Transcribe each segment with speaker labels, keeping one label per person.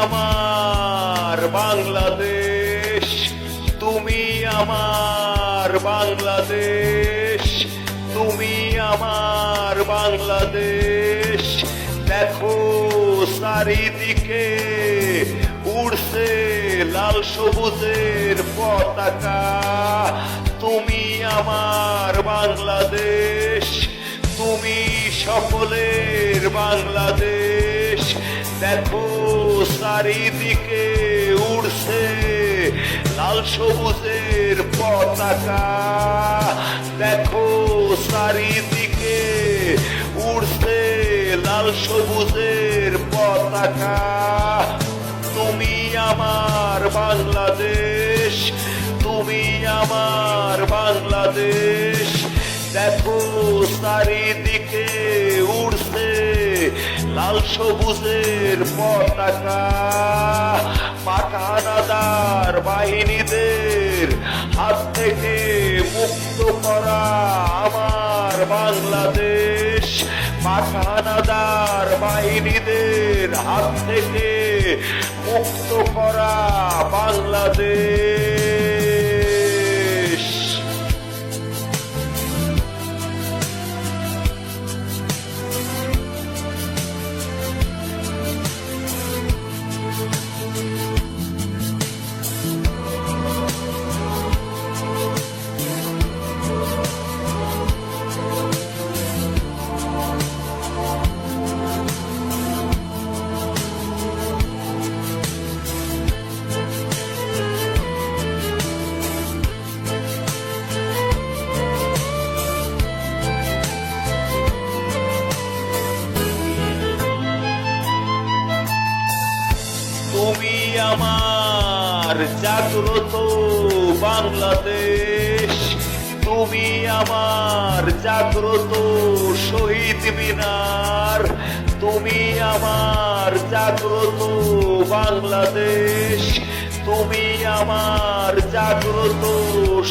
Speaker 1: আমার বাংলাদেশ, তুমি আমার বাংলাদেশ, তুমি আমার বাংলাদেশ। দেখো চারিদিকে উড়ছে লাল সবুজের পতাকা, তুমি আমার বাংলাদেশ, তুমি সকলের বাংলাদেশ। দেখো চারিদিকে উড়ছে লাল সবুজের পতাকা, দেখো চারিদিকে উড়ছে লাল সবুজের পতাকা। তুমি আমার বাংলাদেশ, তুমি আমার বাংলাদেশ। দেখো চারিদিকে উড়ছে লাল সবুজের পতাকা, পাঠানাদার বাহিনীদের হাত থেকে মুক্ত করা আমার বাংলাদেশ, পাঠানাদার বাহিনীদের হাত থেকে মুক্ত করা বাংলাদেশ। তুমি আমার জাগ্রত বাংলাদেশ, তুমি আমার জাগ্রত শহীদ মিনার, তুমি আমার জাগ্রত বাংলাদেশ, তুমি আমার জাগ্রত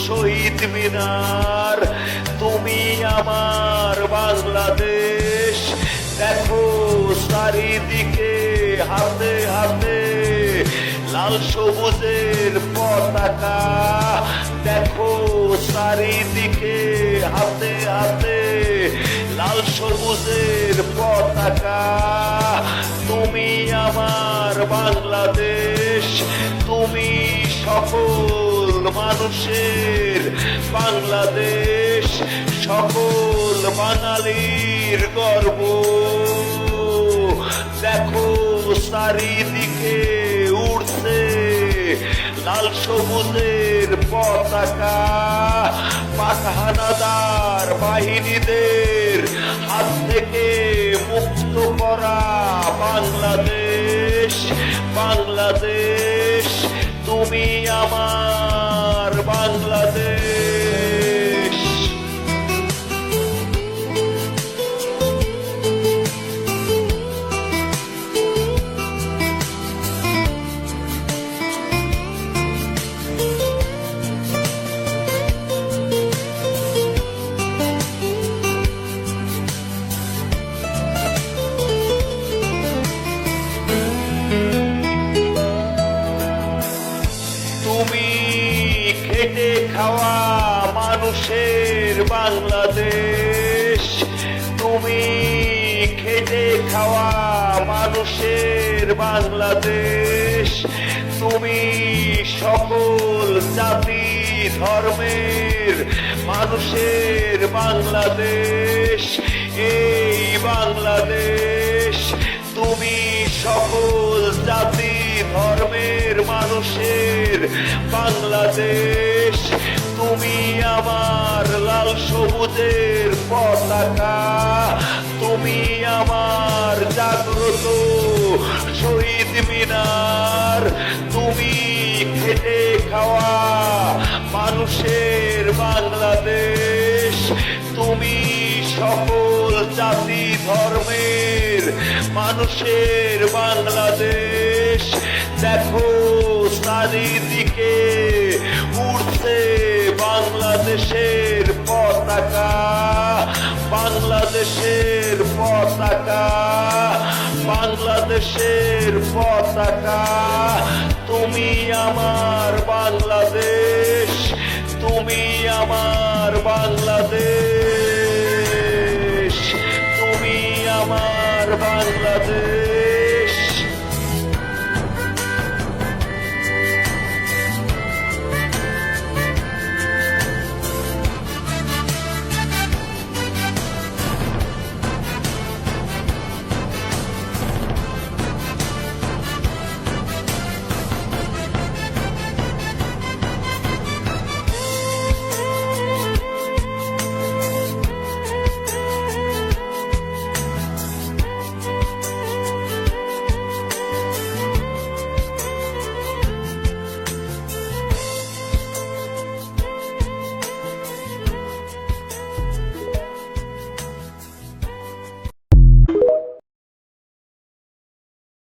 Speaker 1: শহীদ মিনার, তুমি আমার বাংলাদেশ। দেখো চারিদিকে হাতে হাতে লাল সবুজের পতাকা, দেখো চারিদিকে হাতে হাতে লাল সবুজের পতাকা। তুমি আমার বাংলাদেশ, তুমি সকল মানুষের বাংলাদেশ, সকল বাঙালির গর্ব। দেখো চারিদিকে উড়ছে লাল সবুজের পতাকা, পাঠানাদার বাহিনীদের হাত থেকে মুক্ত করা বাংলাদেশ, বাংলাদেশ। তুমি আমার বাংলাদেশ। তুমি খেটে খাওয়া মানুষের বাংলাদেশ, তুমি খেটে খাওয়া মানুষের বাংলাদেশ, তুমি সকল জাতি ধর্মের মানুষের বাংলাদেশ, এই বাংলাদেশ। তুমি সকল জাতি ধর্মের মানুষের বাংলাদেশ, তুমি আমার লাল সবুজের পতাকা, তুমি আমার জাগ্রত শহীদ মিনার, তুমি খেটে খাওয়া মানুষের বাংলাদেশ, তুমি সকল জাতি ধর্মের মানুষের বাংলাদেশ। দেখো চারিদিকে উড়ছে বাংলাদেশের পতাকা, বাংলাদেশের পতাকা, বাংলাদেশের পতাকা। তুমি আমার বাংলাদেশ, তুমি আমার বাংলাদেশ, তুমি আমার বাংলাদেশ।